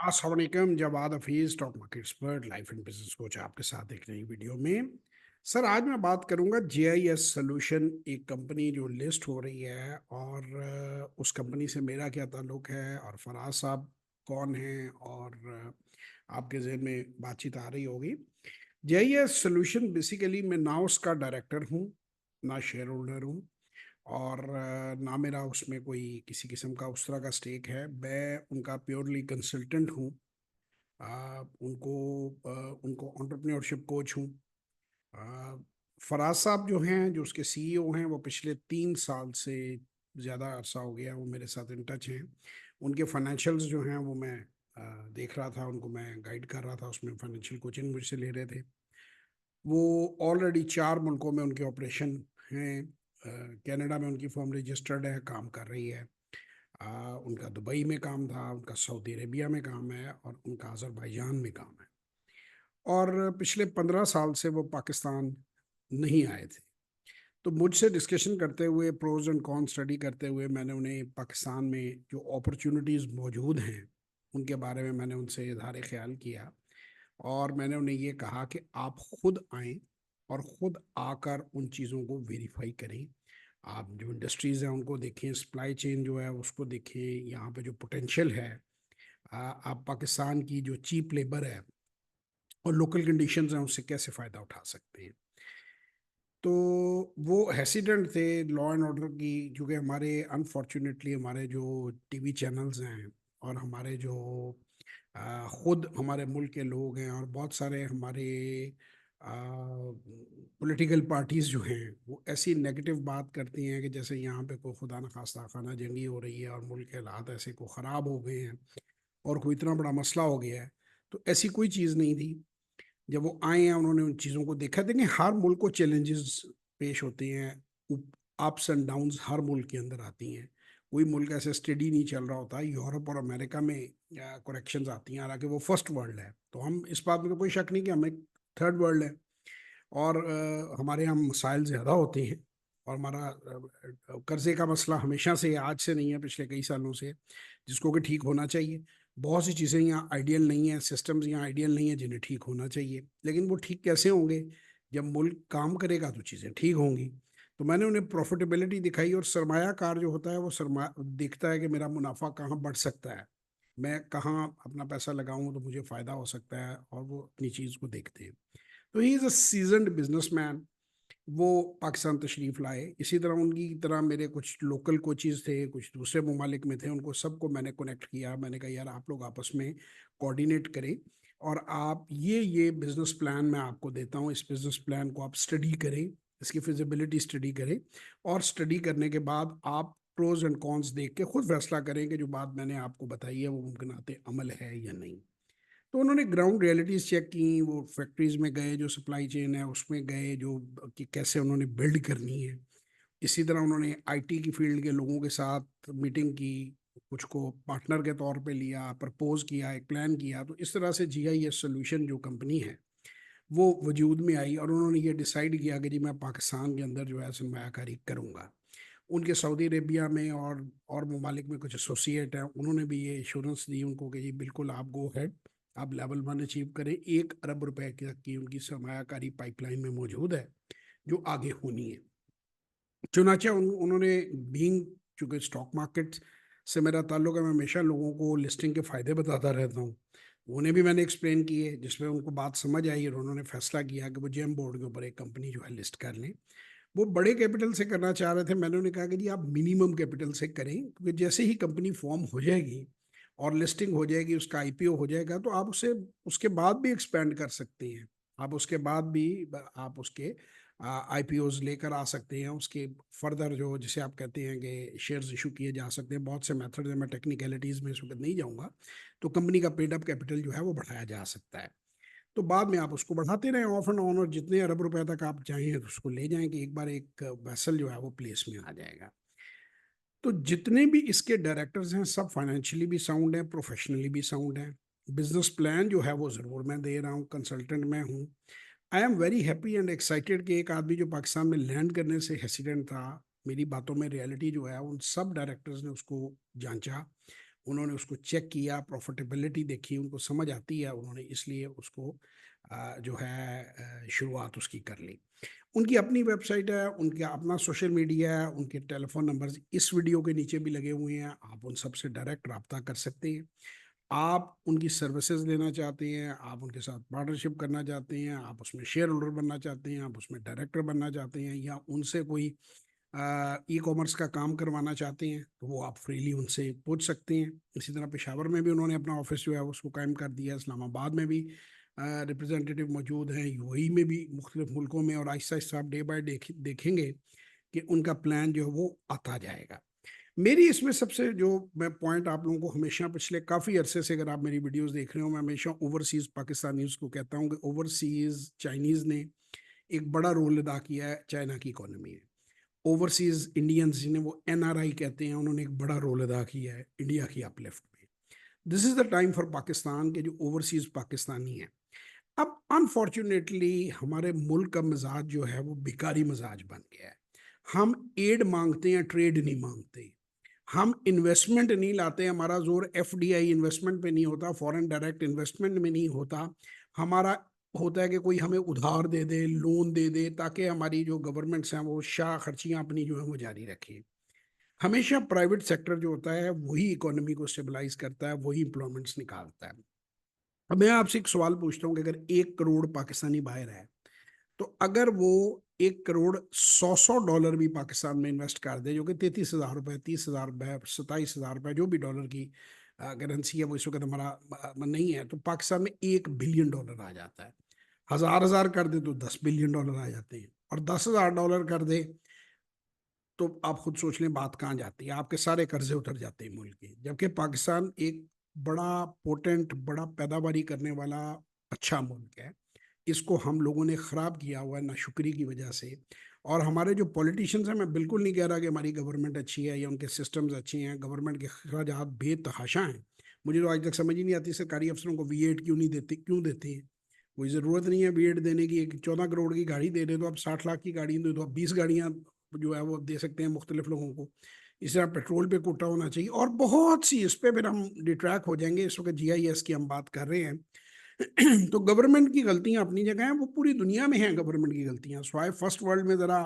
अस्सलाम वालेकुम, Jawad Hafeez, stock market expert, life and business coach आपके साथ एक नई वीडियो में। सर, आज मैं बात करूंगा जेआईएस सॉल्यूशन, एक कंपनी जो लिस्ट हो रही है। और उस कंपनी से मेरा क्या ताल्लुक है और फराज साहब कौन हैं, और आपके जहन में बातचीत आ रही होगी। जेआईएस सॉल्यूशन बेसिकली मैं ना उसका डायरेक्टर हूँ, ना शेयर होल्डर हूँ, और ना मेरा उसमें कोई किसी किस्म का उस तरह का स्टेक है। मैं उनका प्योरली कंसल्टेंट हूँ। उनको एंटरप्रेन्योरशिप कोच हूँ। फराज साहब जो हैं, जो उसके सीईओ हैं, वो पिछले 3 साल से ज़्यादा अरसा हो गया वो मेरे साथ इन टच हैं। उनके फाइनेंशियल्स जो हैं वो मैं देख रहा था, उनको मैं गाइड कर रहा था, उसमें फाइनेंशियल कोचिंग मुझसे ले रहे थे। वो ऑलरेडी 4 मुल्कों में उनके ऑपरेशन हैं। कनाडा में उनकी फर्म रजिस्टर्ड है, काम कर रही है। उनका दुबई में काम था, उनका सऊदी अरेबिया में काम है, और उनका अजरबैजान में काम है। और पिछले 15 साल से वो पाकिस्तान नहीं आए थे। तो मुझसे डिस्कशन करते हुए, प्रोज एंड कॉन स्टडी करते हुए, मैंने उन्हें पाकिस्तान में जो अपॉर्चुनिटीज़ मौजूद हैं उनके बारे में मैंने उनसे इजहार ख्याल किया। और मैंने उन्हें ये कहा कि आप खुद आएँ और ख़ुद आकर उन चीज़ों को वेरीफाई करें। आप जो इंडस्ट्रीज़ हैं उनको देखें, सप्लाई चेन जो है उसको देखें, यहाँ पे जो पोटेंशियल है। आप पाकिस्तान की जो चीप लेबर है और लोकल कंडीशंस हैं उससे कैसे फ़ायदा उठा सकते हैं। तो वो हेसिडेंट थे लॉ एंड ऑर्डर की, क्योंकि हमारे अनफॉर्चुनेटली हमारे जो टीवी चैनल्स हैं और हमारे जो खुद हमारे मुल्क के लोग हैं और बहुत सारे हमारे पॉलिटिकल पार्टीज़ जो हैं वो ऐसी नेगेटिव बात करती हैं कि जैसे यहाँ पे कोई खुदा न खास्ता खाना जंगी हो रही है और मुल्क के हालात ऐसे को ख़राब हो गए हैं और कोई इतना बड़ा मसला हो गया है। तो ऐसी कोई चीज़ नहीं थी। जब वो आए हैं उन्होंने उन चीज़ों को देखा। देखिए, हर मुल्क को चैलेंजेस पेश होते हैं, अप्स एंड डाउन्स हर मुल्क के अंदर आती हैं। कोई मुल्क ऐसे स्टेडी नहीं चल रहा होता। यूरोप और अमेरिका में करेक्शंस आती हैं, हालांकि वो फर्स्ट वर्ल्ड है। तो हम इस बात में तो कोई शक नहीं कि हम एक थर्ड वर्ल्ड है, और हमारे यहाँ मसाइल ज़्यादा होते हैं। और हमारा कर्ज़े का मसला हमेशा से, आज से नहीं है, पिछले कई सालों से, जिसको कि ठीक होना चाहिए। बहुत सी चीज़ें यहाँ आइडियल नहीं है, सिस्टम्स यहाँ आइडियल नहीं है जिन्हें ठीक होना चाहिए। लेकिन वो ठीक कैसे होंगे? जब मुल्क काम करेगा तो चीज़ें ठीक होंगी। तो मैंने उन्हें प्रॉफिटेबिलिटी दिखाई, और सरमायाकार जो होता है वो सरमाया देखता है कि मेरा मुनाफा कहाँ बढ़ सकता है, मैं कहाँ अपना पैसा लगाऊं तो मुझे फ़ायदा हो सकता है, और वो अपनी चीज़ को देखते हैं। तो he is a seasoned businessman. वो पाकिस्तान तशरीफ़ लाए। इसी तरह उनकी तरह मेरे कुछ लोकल कोचेज़ थे, कुछ दूसरे ममालिक में थे, उनको सबको मैंने कनेक्ट किया। मैंने कहा यार आप लोग आपस में कोऑर्डिनेट करें, और आप ये बिज़नेस प्लान मैं आपको देता हूँ, इस बिज़नेस प्लान को आप स्टडी करें, इसकी फिजिबिलिटी स्टडी करें, और स्टडी करने के बाद आप प्रोज एंड कॉन्स देख के खुद फैसला करें कि जो बात मैंने आपको बताई है वो मुमकिनात अमल है या नहीं। तो उन्होंने ग्राउंड रियलिटीज़ चेक की, वो फैक्ट्रीज़ में गए, जो सप्लाई चेन है उसमें गए, जो कि कैसे उन्होंने बिल्ड करनी है। इसी तरह उन्होंने आईटी की फील्ड के लोगों के साथ मीटिंग की, कुछ को पार्टनर के तौर पे लिया, प्रपोज किया, एक प्लान किया। तो इस तरह से जीआईएस सॉल्यूशन जो कंपनी है वो वजूद में आई, और उन्होंने ये डिसाइड किया कि जी मैं पाकिस्तान के अंदर जो है सरमायाकारी करूँगा। उनके सऊदी अरेबिया में और ममालिक में कुछ एसोसिएट हैं, उन्होंने भी ये इंश्योरेंस दी उनको कि जी बिल्कुल आप गो हैड, आप लेवल 1 अचीव करें। 1 अरब रुपए की उनकी सरमायाकारी पाइपलाइन में मौजूद है जो आगे होनी है। चुनाचे उन्होंने बीइंग, चूंकि स्टॉक मार्केट से मेरा ताल्लुक है, मैं हमेशा लोगों को लिस्टिंग के फ़ायदे बताता रहता हूँ। उन्हें भी मैंने एक्सप्लेन किए, जिसमें उनको बात समझ आई, और उन्होंने फैसला किया कि वो जेम बोर्ड के ऊपर एक कंपनी जो है लिस्ट कर लें। वो बड़े कैपिटल से करना चाह रहे थे। मैंने उन्हें कहा कि जी आप मिनिमम कैपिटल से करें, क्योंकि जैसे ही कंपनी फॉर्म हो जाएगी और लिस्टिंग हो जाएगी, उसका आईपीओ हो जाएगा, तो आप उसे उसके बाद भी एक्सपेंड कर सकते हैं। आप उसके बाद भी आप उसके आईपीओज लेकर आ सकते हैं। उसके फर्दर जो, जिसे आप कहते हैं कि शेयर्स इशू किए जा सकते हैं, बहुत से मेथड हैं, मैं टेक्निकलिटीज़ में इस वक्त नहीं जाऊंगा। तो कंपनी का पेड अप कैपिटल जो है वो बढ़ाया जा सकता है। तो बाद में आप उसको बढ़ाते रहें ऑफ एंड ऑन, और जितने अरब रुपए तक आप चाहें तो उसको ले जाएंगे। एक बार एक वेसल जो है वो प्लेस में आ जाएगा। तो जितने भी इसके डायरेक्टर्स हैं सब फाइनेंशियली भी साउंड हैं, प्रोफेशनली भी साउंड हैं। बिजनेस प्लान जो है वो ज़रूर मैं दे रहा हूँ, कंसल्टेंट मैं हूँ। I am very happy and excited कि एक आदमी जो पाकिस्तान में लैंड करने से हेसिडेंट था, मेरी बातों में रियलिटी जो है, उन सब डायरेक्टर्स ने उसको जांचा, انہوں نے اس کو چیک کیا، پروفیٹیبلٹی دیکھی، ان کو سمجھ آتی ہے، انہوں نے اس لیے اس کو جو ہے شروعات اس کی کر لی۔ ان کی اپنی ویب سائٹ ہے، ان کا اپنا سوشل میڈیا ہے، ان کے ٹیلی فون نمبرز اس ویڈیو کے نیچے بھی لگے ہوئے ہیں، آپ ان سب سے ڈائریکٹ رابطہ کر سکتے ہیں۔ آپ ان کی سروسز لینا چاہتے ہیں، آپ ان کے ساتھ پارٹنرشپ کرنا چاہتے ہیں، آپ اس میں شیئر ہولڈر بننا چاہتے ہیں، آپ اس میں ڈائریکٹر بننا چاہتے ہیں، یا ان سے کوئی ای کامرس کا کام کروانا چاہتے ہیں، تو وہ آپ فریلی ان سے پوچھ سکتے ہیں۔ اسی طرح پشاور میں بھی انہوں نے اپنا آفس جو ہے اس کو قائم کر دیا، اسلام آباد میں بھی ریپرزینٹیٹیو موجود ہیں، یو اے ای میں بھی، مختلف ملکوں میں، اور آہستہ آہستہ آپ ڈے بائی ڈے دیکھیں گے کہ ان کا پلان جو ہے وہ آتا جائے گا۔ میری اس میں سب سے جو میں پوائنٹ آپ لوگوں کو ہمیشہ پچھلے کافی عرصے سے اگر آپ میری ویڈیوز دیکھ رہے ہو، میں ہمیشہ اوورسیز پاکستانیز کو کہتا ہوں کہ اوورسیز چائنیز نے ایک بڑا رول ادا کیا ہے چائنا کی اکانومی میں۔ اوورسیز انڈینز جنہیں وہ این آر آئی کہتے ہیں، انہوں نے ایک بڑا رول ادا کیا ہے انڈیا کی اپ لفٹ میں۔ دس از دا ٹائم فار پاکستان کے جو اوورسیز پاکستانی ہیں۔ اب انفارچونیٹلی ہمارے ملک کا مزاج جو ہے وہ بیکاری مزاج بن گیا ہے۔ ہم ایڈ مانگتے ہیں، ٹریڈ نہیں مانگتے۔ ہم انویسٹمنٹ نہیں لاتے، ہمارا زور ایف ڈی آئی انویسٹمنٹ پہ نہیں ہوتا، فورن ڈائریکٹ انویسٹمنٹ میں نہیں ہوتا۔ ہمارا ہوتا ہے کہ کوئی ہمیں ادھار دے دے، لون دے دے، تاکہ ہماری جو گورنمنٹس ہیں وہ شاہ خرچیاں اپنی جو ہیں وہ جاری رکھیں۔ ہمیشہ پرائیویٹ سیکٹر جو ہوتا ہے وہی اکانومی کو اسٹیبلائز کرتا ہے، وہی امپلائمنٹس نکالتا ہے۔ اب میں آپ سے ایک سوال پوچھتا ہوں کہ اگر 1 کروڑ پاکستانی باہر ہے، تو اگر وہ 1 کروڑ 100 بھی پاکستان میں انویسٹ کر دے، جو کہ 33,000 روپے، 30,000 روپے، 27,000 روپے، جو بھی ڈالر کی کرنسی ہے وہ اس وقت ہمارا نہیں ہے، تو پاکستان میں $1 بلین آ جاتا ہے۔ ہزار کر دے تو $10 بلین آ جاتے ہیں، اور $10,000 کر دے تو آپ خود سوچ لیں بات کہاں جاتی ہے، آپ کے سارے قرضے اتر جاتے ہیں ملک کے۔ جبکہ پاکستان ایک بڑا پوٹنٹ، بڑا پیداواری کرنے والا اچھا ملک ہے، اس کو ہم لوگوں نے خراب کیا ہوا ہے ناشکری کی وجہ سے۔ اور ہمارے جو پولیٹیشنز ہیں، میں بالکل نہیں کہہ رہا کہ ہماری گورنمنٹ اچھی ہے یا ان کے سسٹمز اچھے ہیں، گورنمنٹ کے اخراجات بے تحاشا ہیں۔ مجھے تو آج تک سمجھ ہی نہیں آتی سرکاری افسروں کو V8 کیوں نہیں دیتے، کیوں دیتے ہیں؟ کوئی ضرورت نہیں ہے V8 دینے کی۔ ایک 14 کروڑ کی گاڑی دے رہے تو اب 60 لاکھ کی گاڑی دے تو اب 20 گاڑیاں جو ہے وہ دے سکتے ہیں مختلف لوگوں کو۔ اس طرح پیٹرول پہ کوٹا ہونا چاہیے، اور بہت سی، اس پہ پھر ہم ڈیٹریک ہو جائیں گے۔ اس وقت GIS کی ہم بات کر رہے ہیں تو گورنمنٹ کی غلطیاں اپنی جگہ ہیں، وہ پوری دنیا میں ہیں گورنمنٹ کی غلطیاں، سوائے فرسٹ ورلڈ میں ذرا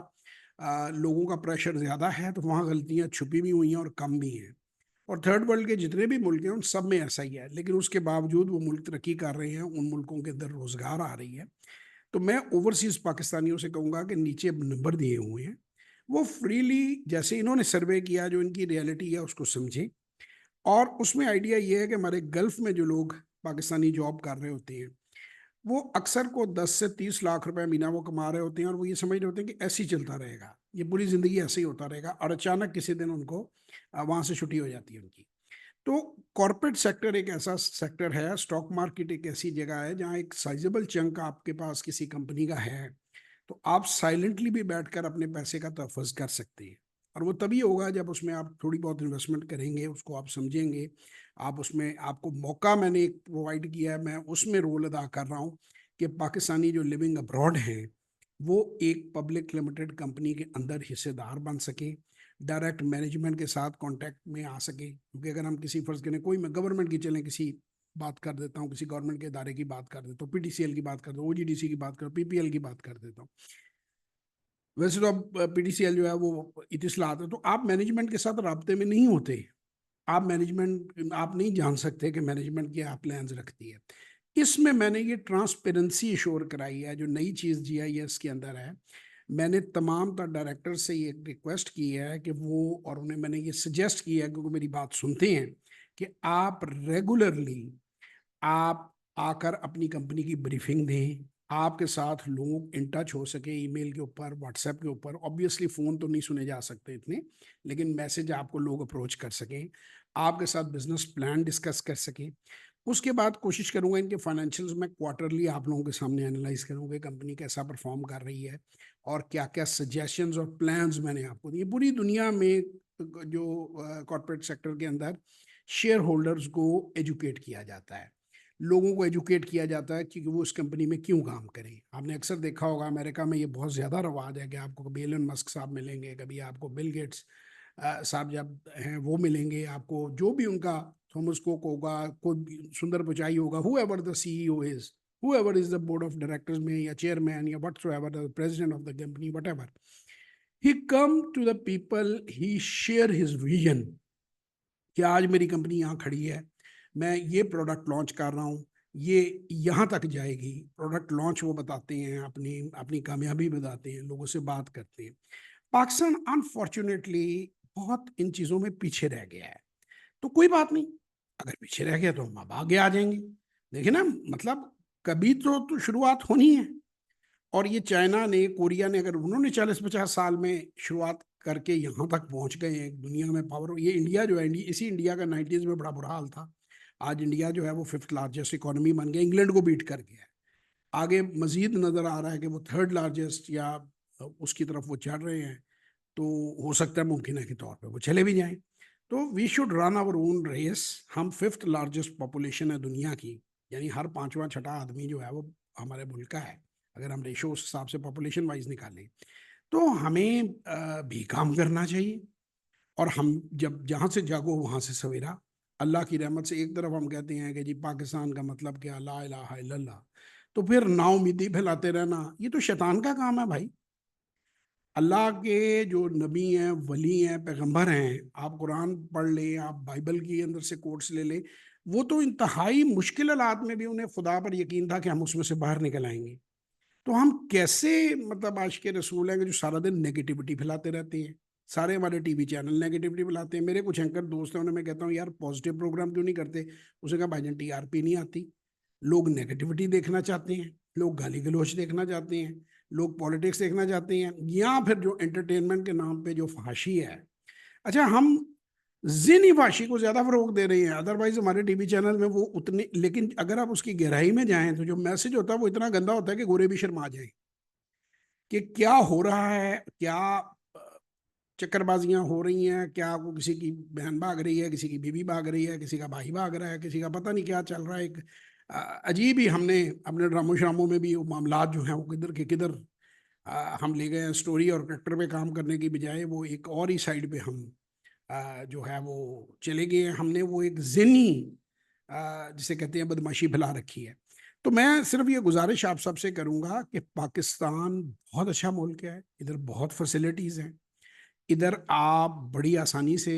لوگوں کا پریشر زیادہ ہے تو وہاں غلطیاں چھپی بھی ہوئی ہیں اور کم بھی ہیں، اور تھرڈ ورلڈ کے جتنے بھی ملک ہیں ان سب میں ایسا ہی ہے، لیکن اس کے باوجود وہ ملک ترقی کر رہے ہیں، ان ملکوں کے اندر روزگار آ رہی ہے۔ تو میں اوورسیز پاکستانیوں سے کہوں گا کہ نیچے نمبر دیے ہوئے ہیں، وہ فریلی جیسے انہوں نے سروے کیا، جو ان کی ریئلٹی ہے اس کو سمجھیں۔ اور اس میں آئیڈیا یہ ہے کہ ہمارے گلف میں جو لوگ پاکستانی جاب کر رہے ہوتے ہیں، وہ اکثر کو 10 سے 30 لاکھ روپے مہینہ وہ کما رہے ہوتے ہیں، اور وہ یہ سمجھ رہے ہوتے ہیں کہ ایسے ہی چلتا رہے گا، یہ پوری زندگی ایسے ہی ہوتا رہے گا، اور اچانک کسی دن ان کو وہاں سے چھٹی ہو جاتی ہے ان کی۔ تو کارپوریٹ سیکٹر ایک ایسا سیکٹر ہے، اسٹاک مارکیٹ ایک ایسی جگہ ہے جہاں ایک سائزبل چنک آپ کے پاس کسی کمپنی کا ہے، تو آپ سائلنٹلی بھی بیٹھ کر اپنے پیسے کا تحفظ کر سکتے ہیں۔ اور وہ تبھی ہوگا جب اس میں آپ تھوڑی بہت انویسٹمنٹ کریں گے، اس کو آپ سمجھیں گے، آپ اس میں، آپ کو موقع میں نے ایک پرووائڈ کیا ہے، میں اس میں رول ادا کر رہا ہوں کہ پاکستانی جو لیونگ ابراڈ ہیں وہ ایک پبلک لمیٹڈ کمپنی کے اندر حصے دار بن سکیں، ڈائریکٹ مینجمنٹ کے ساتھ کانٹیکٹ میں آ سکیں۔ کیونکہ اگر ہم کسی فرض کریں، کوئی میں گورنمنٹ کی چلیں کسی بات کر دیتا ہوں، کسی گورنمنٹ کے ادارے کی بات کر دیتا ہوں، PTCL کی بات کر دیتا ہوں، OGDC کی بات کر، PPL کی بات کر دیتا ہوں۔ ویسے تو اب PTCL جو ہے وہ اتصالات ہے، تو آپ مینجمنٹ کے ساتھ رابطے میں نہیں ہوتے، آپ نہیں جان سکتے کہ مینجمنٹ کیا پلانز رکھتی ہے۔ اس میں نے یہ ٹرانسپیرنسی ایشور کرائی ہے، جو نئی چیز GIS کے اندر ہے۔ میں نے تمام ڈائریکٹر سے یہ ریکویسٹ کی ہے کہ وہ، اور انہیں میں نے یہ سجیسٹ کیا ہے کہ وہ میری بات سنتے ہیں، کہ آپ ریگولرلی آپ آ کر اپنی کمپنی کی بریفنگ دیں، آپ کے ساتھ لوگ ان ٹچ ہو سکے، ای میل کے اوپر، واٹس ایپ کے اوپر، آبویسلی فون تو نہیں سنے جا سکتے اتنے، لیکن میسج آپ کو لوگ اپروچ کر سکیں، آپ کے ساتھ بزنس پلان ڈسکس کر سکیں۔ اس کے بعد کوشش کروں گا ان کے فائنینشیلز میں کوارٹرلی آپ لوگوں کے سامنے اینالائز کروں گا کمپنی کیسا پرفارم کر رہی ہے، اور کیا کیا سجیشنز اور پلانز میں نے آپ کو دیے۔ پوری دنیا میں جو کارپوریٹ سیکٹر کے اندر شیئر ہولڈرز کو ایجوکیٹ کیا جاتا ہے، لوگوں کو ایجوکیٹ کیا جاتا ہے کہ وہ اس کمپنی میں کیوں کام کریں۔ آپ نے اکثر دیکھا ہوگا امریکہ میں یہ بہت زیادہ رواج ہے کہ آپ کو کبھی ایلن مسک صاحب ملیں گے، کبھی آپ کو بل گیٹس صاحب جب ہیں وہ ملیں گے، آپ کو جو بھی ان کا थॉमस कुक होगा, कोई सुंदर पिचाई होगा, whoever the CEO is, whoever is the board of directors में या chairman या whatsoever the president of the company, whatever, he come to the people, he share his vision कि आज मेरी कंपनी यहाँ खड़ी है, मैं ये प्रोडक्ट लॉन्च कर रहा हूँ, ये यहाँ तक जाएगी। प्रोडक्ट लॉन्च वो बताते हैं, अपनी अपनी कामयाबी बताते हैं, लोगों से बात करते हैं। पाकिस्तान अनफॉर्चुनेटली बहुत इन चीज़ों में पीछे रह गया है। तो कोई बात नहीं, अगर पीछे रह गया तो हम अब आगे आ जाएंगे। देखिए ना, मतलब कभी तो शुरुआत होनी है। और ये चाइना ने, कोरिया ने, अगर उन्होंने 40-50 साल में शुरुआत करके यहाँ तक पहुँच गए हैं दुनिया में पावर, ये इंडिया जो है, इसी इंडिया का 90s में बड़ा बुरा हाल था। आज इंडिया जो है वो 5th लार्जेस्ट इकोनॉमी बन गया, इंग्लैंड को बीट कर गया है। आगे मजीद नज़र आ रहा है कि वो 3rd लार्जेस्ट या उसकी तरफ वो चढ़ रहे हैं। तो हो सकता है मुमकिन है कि तौर पे वो चले भी जाएं। तो we should run our own race. हम 5th लार्जेस्ट पॉपुलेशन है दुनिया की, यानी हर 5वां 6ठा आदमी जो है वो हमारे मुल्क का है, अगर हम रेशो उस हिसाब से पॉपुलेशन वाइज निकालें। तो हमें भी काम करना चाहिए। और हम जब जहाँ से जागो वहाँ से सवेरा, अल्लाह की रहमत से एक तरफ हम कहते हैं कि जी पाकिस्तान का मतलब क्या, ला इलाहा इल्लल्लाह, तो फिर नाउमीदी फैलाते रहना, ये तो शैतान का काम है भाई। अल्लाह के जो नबी हैं, वली हैं, पैगंबर हैं, आप कुरान पढ़ लें, आप बाइबल के अंदर से कोट्स ले लें, वो तो इंतहाई मुश्किल हालात में भी उन्हें खुदा पर यकीन था कि हम उसमें से बाहर निकल आएंगे। तो हम कैसे, मतलब आशिक़ रसूल हैं कि जो सारा दिन नेगेटिविटी फैलाते रहते हैं। सारे हमारे टीवी चैनल नेगेटिविटी फैलाते हैं। मेरे कुछ एंकर दोस्त हैं, उन्हें मैं कहता हूँ यार पॉजिटिव प्रोग्राम क्यों नहीं करते? उसने कहा भाईजान टीआरपी नहीं आती, लोग नेगेटिविटी देखना चाहते हैं, लोग गाली गलौज देखना चाहते हैं, लोग पॉलिटिक्स देखना चाहते हैं, या फिर जो एंटरटेनमेंट के नाम पे जो फहाशी है। अच्छा, हम ज़िनी फाशी को ज़्यादा फ़रोग दे रही हैं, अदरवाइज़ हमारे टीवी चैनल में वो उतने, लेकिन अगर आप उसकी गहराई में जाएं तो जो मैसेज होता है वो इतना गंदा होता है कि गोरे भी शर्मा जाएं कि क्या हो रहा है, क्या चक्करबाजियां हो रही हैं, क्या को किसी की बहन भाग रही है, किसी की बीवी भाग रही है, किसी का भाई भाग रहा है, किसी का पता नहीं क्या चल रहा है। एक अजीब ही, हमने अपने ड्रामो श्रामों में भी वो मामलात जो हैं वो किधर के किधर हम ले गए हैं। स्टोरी और करेक्टर पे काम करने की बजाय वो एक और ही साइड पे हम जो है वो चले गए हैं। हमने वो एक ज़िनी जिसे कहते हैं बदमाशी फैला रखी है। तो मैं सिर्फ ये गुजारिश आप सबसे करूंगा कि पाकिस्तान बहुत अच्छा मुल्क है, इधर बहुत फैसिलिटीज़ हैं, इधर आप बड़ी आसानी से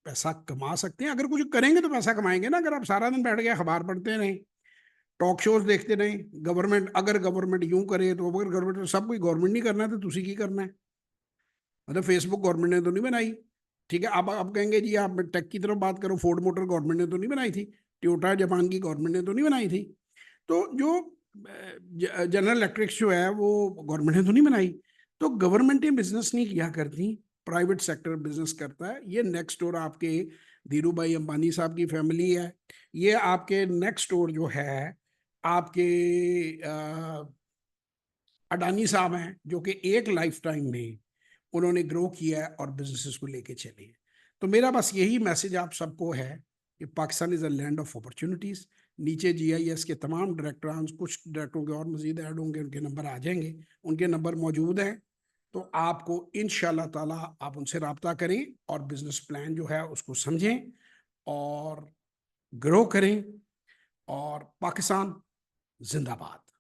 पैसा कमा सकते हैं। अगर कुछ करेंगे तो पैसा कमाएंगे ना। अगर आप सारा दिन बैठ के अखबार पढ़ते रहें, टॉक शोज देखते रहें, गवर्नमेंट अगर गवर्नमेंट यूं करे तो, अगर गवर्नमेंट, सब कोई गवर्नमेंट नहीं करना है तो तुसी की करना है? मतलब फेसबुक गवर्नमेंट ने तो नहीं बनाई, ठीक है। आप कहेंगे जी आप टेक की तरफ बात करो, फोर्ड मोटर गवर्नमेंट ने तो नहीं बनाई थी, टोयोटा जापान की गवर्नमेंट ने तो नहीं बनाई थी, तो जो जनरल इलेक्ट्रिक्स जो है वो गवर्नमेंट ने तो नहीं बनाई। तो गवर्नमेंटें बिजनेस नहीं किया करती, प्राइवेट सेक्टर बिजनेस करता है। ये नेक्स्ट डोर आपके धीरू भाई अंबानी साहब की फैमिली है, ये आपके नेक्स्ट डोर जो है आपके अडानी साहब हैं, जो कि एक लाइफ टाइम में उन्होंने ग्रो किया है और बिजनेसेस को लेके चले हैं। तो मेरा बस यही मैसेज आप सबको है कि Pakistan is a land of opportunities. नीचे जीआईएस के तमाम डायरेक्टरान, कुछ डायरेक्टरों के और मजीद ऐड होंगे, उनके नंबर आ जाएंगे, उनके नंबर मौजूद हैं। तो आपको इंशाल्लाह ताला आप उनसे रब्ता करें और बिजनेस प्लान जो है उसको समझें और ग्रो करें। और पाकिस्तान जिंदाबाद।